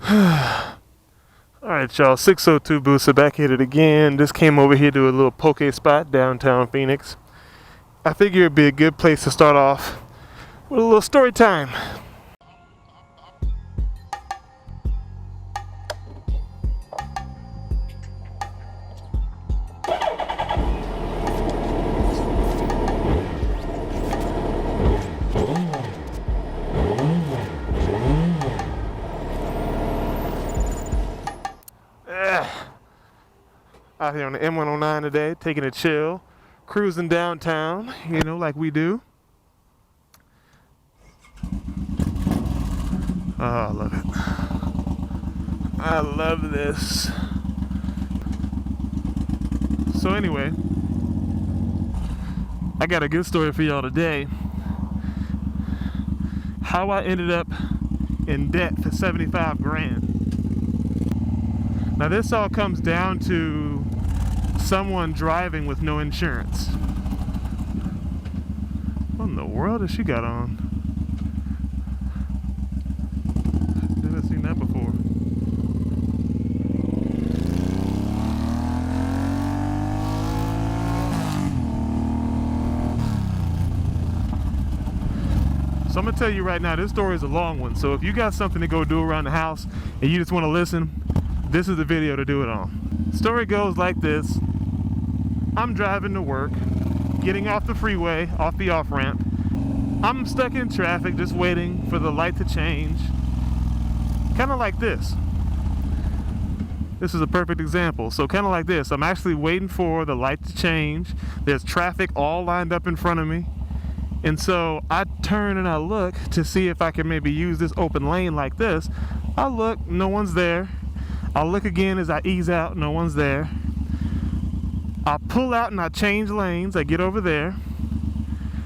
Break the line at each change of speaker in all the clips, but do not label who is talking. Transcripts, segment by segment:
Alright, y'all, 602 Booster back at it again. Just came over here to a little poke spot downtown Phoenix. I figure it'd be a good place to start off with a little story time. Out here on the M109 today, taking a chill, cruising downtown, you know, like we do. Oh, I love it. I love this. So anyway, I got a good story for y'all today. How I ended up in debt for 75 grand. Now this all comes down to someone driving with no insurance. What in the world has she got on? Never seen that before. So I'm gonna tell you right now, this story is a long one. So if you got something to go do around the house and you just want to listen, this is the video to do it on. Story goes like this. I'm driving to work, getting off the freeway, off the off-ramp. I'm stuck in traffic, just waiting for the light to change. Kind of like this. This is a perfect example. So kind of like this. I'm actually waiting for the light to change. There's traffic all lined up in front of me. And so I turn and I look to see if I can maybe use this open lane like this. I look, no one's there. I'll look again as I ease out, no one's there. I pull out and I change lanes, I get over there.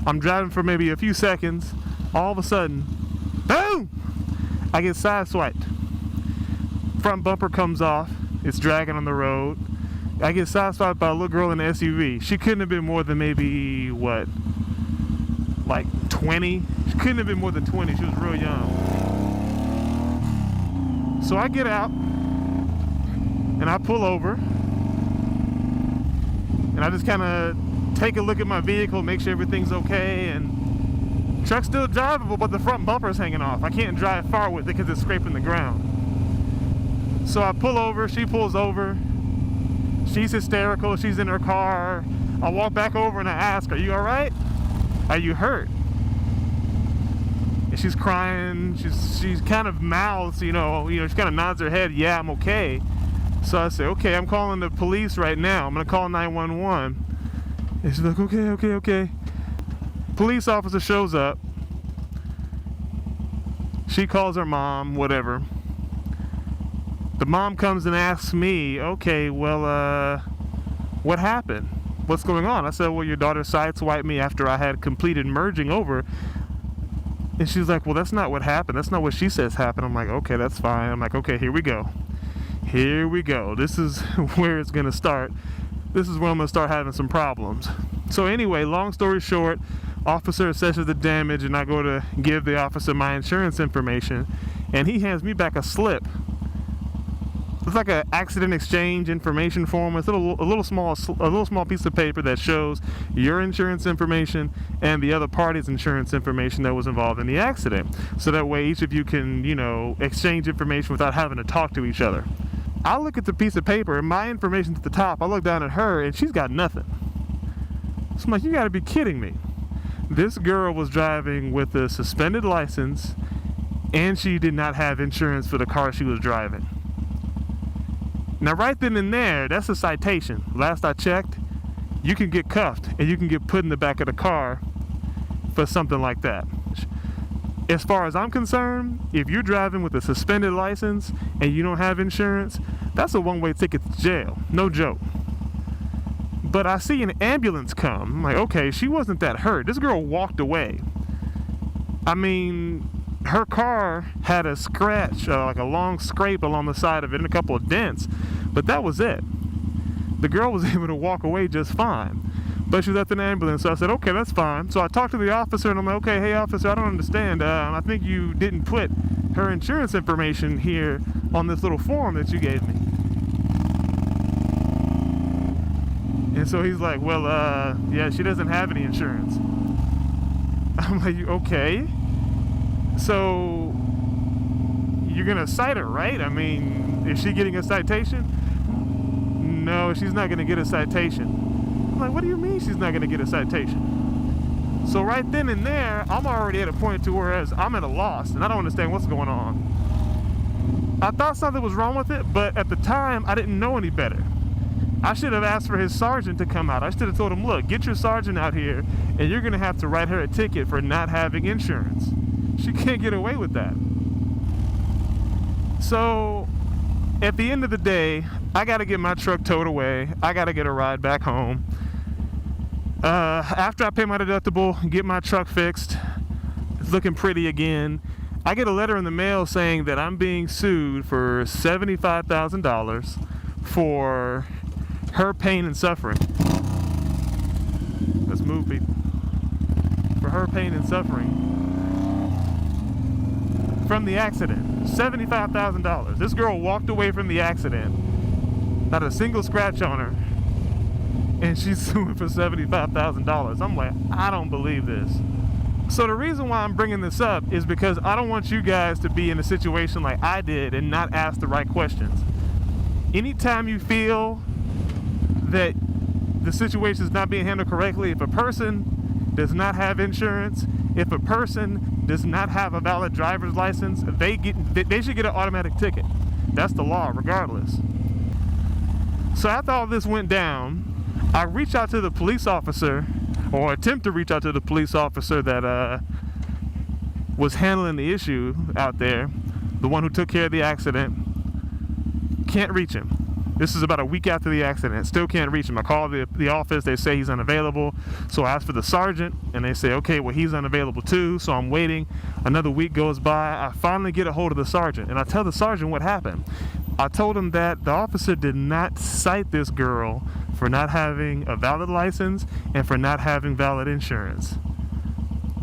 I'm driving for maybe a few seconds. All of a sudden, boom! I get sideswiped. Front bumper comes off, it's dragging on the road. I get sideswiped by a little girl in an SUV. She couldn't have been more than maybe, what, like 20? She couldn't have been more than 20, she was real young. So I get out, and I pull over, and I just kind of take a look at my vehicle, make sure everything's okay, and truck's still drivable, but the front bumper's hanging off. I can't drive far with it because it's scraping the ground. So I pull over, she pulls over, she's hysterical, she's in her car. I walk back over and I ask, are you all right? Are you hurt? And she's crying, she's kind of mouths, you know, she kind of nods her head, yeah, I'm okay. So I say, okay, I'm calling the police right now. I'm gonna call 911. And she's like, okay. Police officer shows up. She calls her mom, whatever. The mom comes and asks me, okay, well, what happened? What's going on? I said, well, your daughter sideswiped me after I had completed merging over. And she's like, well, that's not what happened. That's not what she says happened. I'm like, okay, that's fine. I'm like, okay, here we go. Here we go. This is where it's gonna start. This is where I'm gonna start having some problems. So anyway, long story short, officer assesses the damage and I go to give the officer my insurance information and he hands me back a slip. It's like an accident exchange information form. It's a little small piece of paper that shows your insurance information and the other party's insurance information that was involved in the accident. So that way each of you can, exchange information without having to talk to each other. I look at the piece of paper and my information's at the top. I look down at her and she's got nothing. So I'm like, you gotta be kidding me. This girl was driving with a suspended license and she did not have insurance for the car she was driving. Now right then and there, that's a citation. Last I checked, you can get cuffed and you can get put in the back of the car for something like that. As far as I'm concerned, if you're driving with a suspended license and you don't have insurance, that's a one-way ticket to jail. No joke. But I see an ambulance come. I'm like, okay, she wasn't that hurt. This girl walked away. I mean, her car had a scratch, like a long scrape along the side of it and a couple of dents, but that was it. The girl was able to walk away just fine. But she was at an ambulance, so I said, okay, that's fine. So I talked to the officer, and I'm like, okay, hey, officer, I don't understand. I think you didn't put her insurance information here on this little form that you gave me. And so he's like, well, yeah, she doesn't have any insurance. I'm like, okay. So you're gonna cite her, right? I mean, is she getting a citation? No, she's not gonna get a citation. I'm like, what do you mean she's not gonna get a citation? So right then and there, I'm already at a point to where I'm at a loss and I don't understand what's going on. I thought something was wrong with it, but at the time I didn't know any better. I should have asked for his sergeant to come out. I should have told him, look, get your sergeant out here and you're gonna have to write her a ticket for not having insurance. She can't get away with that. So at the end of the day, I gotta get my truck towed away. I gotta get a ride back home. After I pay my deductible, get my truck fixed, it's looking pretty again. I get a letter in the mail saying that I'm being sued for $75,000 for her pain and suffering. Let's move, people. For her pain and suffering from the accident. $75,000. This girl walked away from the accident, not a single scratch on her, and she's suing for $75,000. I'm like, I don't believe this. So the reason why I'm bringing this up is because I don't want you guys to be in a situation like I did and not ask the right questions. Anytime you feel that the situation is not being handled correctly, if a person does not have insurance, if a person does not have a valid driver's license, they should get an automatic ticket. That's the law, regardless. So after all this went down, I reached out to the police officer, or attempt to reach out to the police officer that was handling the issue out there, the one who took care of the accident. Can't reach him. This is about a week after the accident. Still can't reach him. I call the office. They say he's unavailable. So I ask for the sergeant, and they say, okay, well, he's unavailable too. So I'm waiting. Another week goes by. I finally get a hold of the sergeant, and I tell the sergeant what happened. I told him that the officer did not cite this girl for not having a valid license and for not having valid insurance.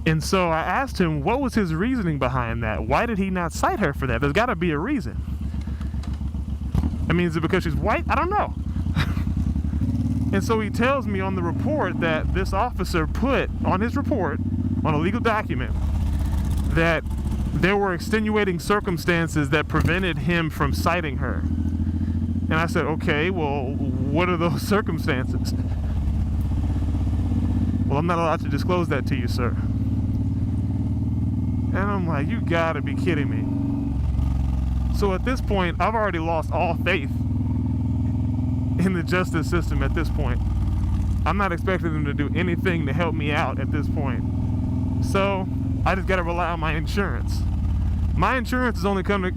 And so I asked him, what was his reasoning behind that? Why did he not cite her for that? There's got to be a reason. I mean, is it because she's white? I don't know. And so he tells me on the report that this officer put on his report, on a legal document, that there were extenuating circumstances that prevented him from citing her. And I said, okay, well, what are those circumstances? Well, I'm not allowed to disclose that to you, sir. And I'm like, you gotta be kidding me. So at this point, I've already lost all faith in the justice system at this point. I'm not expecting them to do anything to help me out at this point. So I just gotta rely on my insurance. My insurance is only gonna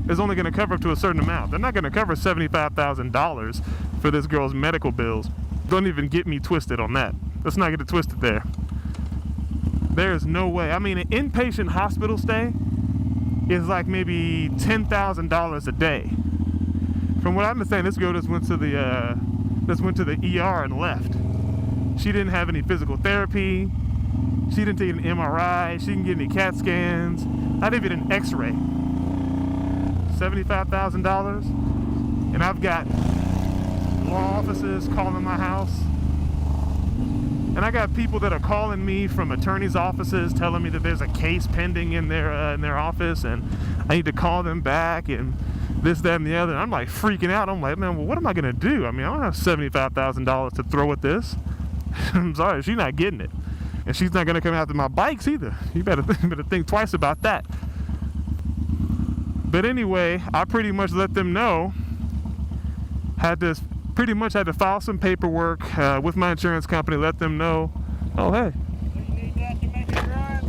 cover up to a certain amount. They're not gonna cover $75,000 for this girl's medical bills. Don't even get me twisted on that. Let's not get it twisted there. There's no way. I mean, an inpatient hospital stay is like maybe $10,000 a day. From what I understand, this girl just went to the ER and left. She didn't have any physical therapy. She didn't take an MRI. She didn't get any CAT scans. Not even an X-ray. $75,000, and I've got law offices calling my house. And I got people that are calling me from attorneys' offices telling me that there's a case pending in their office and I need to call them back and this, that, and the other. And I'm like freaking out. I'm like, man, well, what am I going to do? I mean, I don't have $75,000 to throw at this. I'm sorry, she's not getting it. And she's not going to come after my bikes either. You better think twice about that. But anyway, I pretty much let them know. Pretty much had to file some paperwork with my insurance company, let them know, oh, hey.
So you need that to make it run?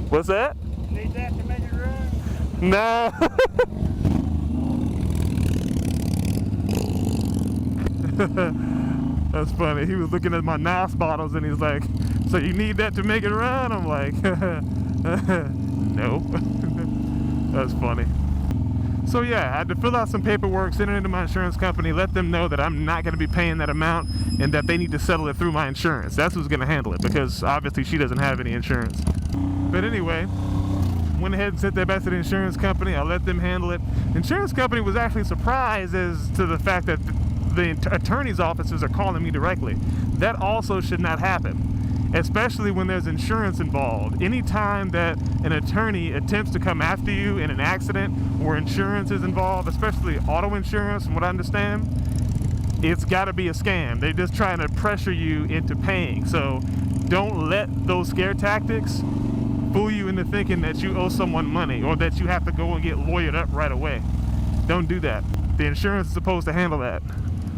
What's that?
You need that to make it run?
No. That's funny. He was looking at my NOS bottles and he's like, so you need that to make it run? I'm like, no. That's funny. So yeah, I had to fill out some paperwork, send it into my insurance company, let them know that I'm not going to be paying that amount and that they need to settle it through my insurance. That's who's going to handle it because obviously she doesn't have any insurance. But anyway, went ahead and sent that back to the insurance company. I let them handle it. The insurance company was actually surprised as to the fact that the attorney's offices are calling me directly. That also should not happen, especially when there's insurance involved. Anytime that an attorney attempts to come after you in an accident where insurance is involved, especially auto insurance, from what I understand, it's got to be a scam. They're just trying to pressure you into paying. So don't let those scare tactics fool you into thinking that you owe someone money or that you have to go and get lawyered up right away. Don't do that. The insurance is supposed to handle that.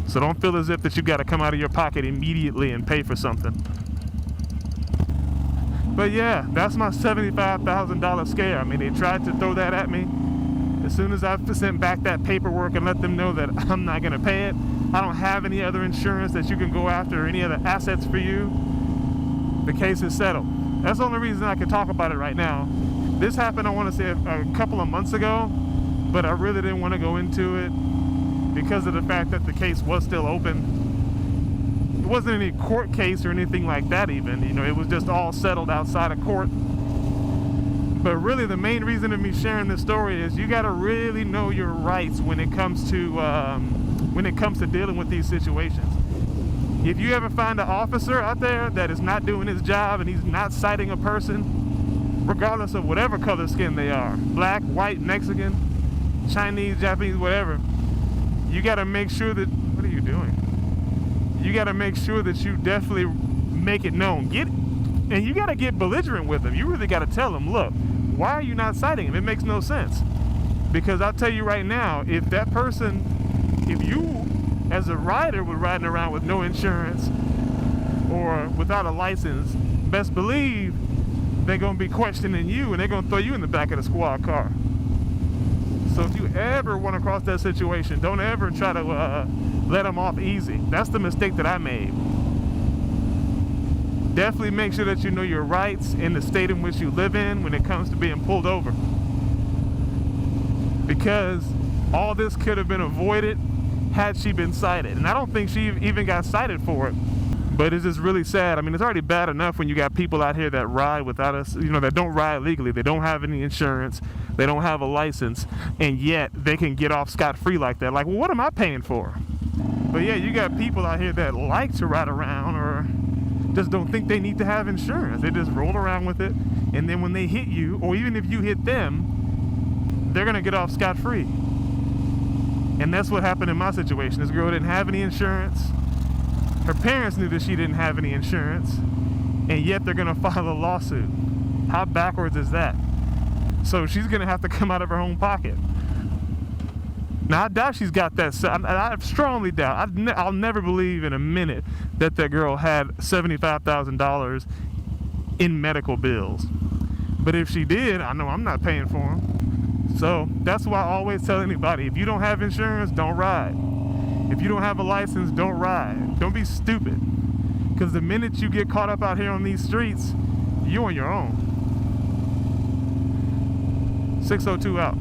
So don't feel as if that you got to come out of your pocket immediately and pay for something. But yeah, that's my $75,000 scare. I mean, they tried to throw that at me. As soon as I sent back that paperwork and let them know that I'm not going to pay it, I don't have any other insurance that you can go after or any other assets for you, the case is settled. That's the only reason I can talk about it right now. This happened, I want to say, a couple of months ago, but I really didn't want to go into it because of the fact that the case was still open. It wasn't any court case or anything like that even. You know, it was just all settled outside of court. But really the main reason of me sharing this story is you got to really know your rights when it comes to dealing with these situations. If you ever find an officer out there that is not doing his job and he's not citing a person, regardless of whatever color skin they are, black, white, Mexican, Chinese, Japanese, whatever, you got to make sure that, what are you doing? You got to make sure that you definitely make it known. And you got to get belligerent with them. You really got to tell them, look, why are you not citing him? It makes no sense. Because I'll tell you right now, if that person, if you as a rider were riding around with no insurance or without a license, best believe they're going to be questioning you and they're going to throw you in the back of the squad car. So if you ever run across that situation, don't ever try to let them off easy. That's the mistake that I made. Definitely make sure that you know your rights in the state in which you live in when it comes to being pulled over. Because all this could have been avoided had she been cited. And I don't think she even got cited for it. But it's just really sad. I mean, it's already bad enough when you got people out here that ride without us, you know, that don't ride legally. They don't have any insurance. They don't have a license. And yet they can get off scot-free like that. Like, well, what am I paying for? But yeah, you got people out here that like to ride around or just don't think they need to have insurance. They just roll around with it. And then when they hit you, or even if you hit them, they're going to get off scot-free. And that's what happened in my situation. This girl didn't have any insurance. Her parents knew that she didn't have any insurance, and yet they're gonna file a lawsuit. How backwards is that? So she's gonna have to come out of her own pocket. Now I doubt she's got that. I strongly doubt. I'll never believe in a minute that that girl had $75,000 in medical bills. But if she did, I know I'm not paying for them. So that's why I always tell anybody, if you don't have insurance, don't ride. If you don't have a license, don't ride. Don't be stupid. Because the minute you get caught up out here on these streets, you're on your own. 602 out.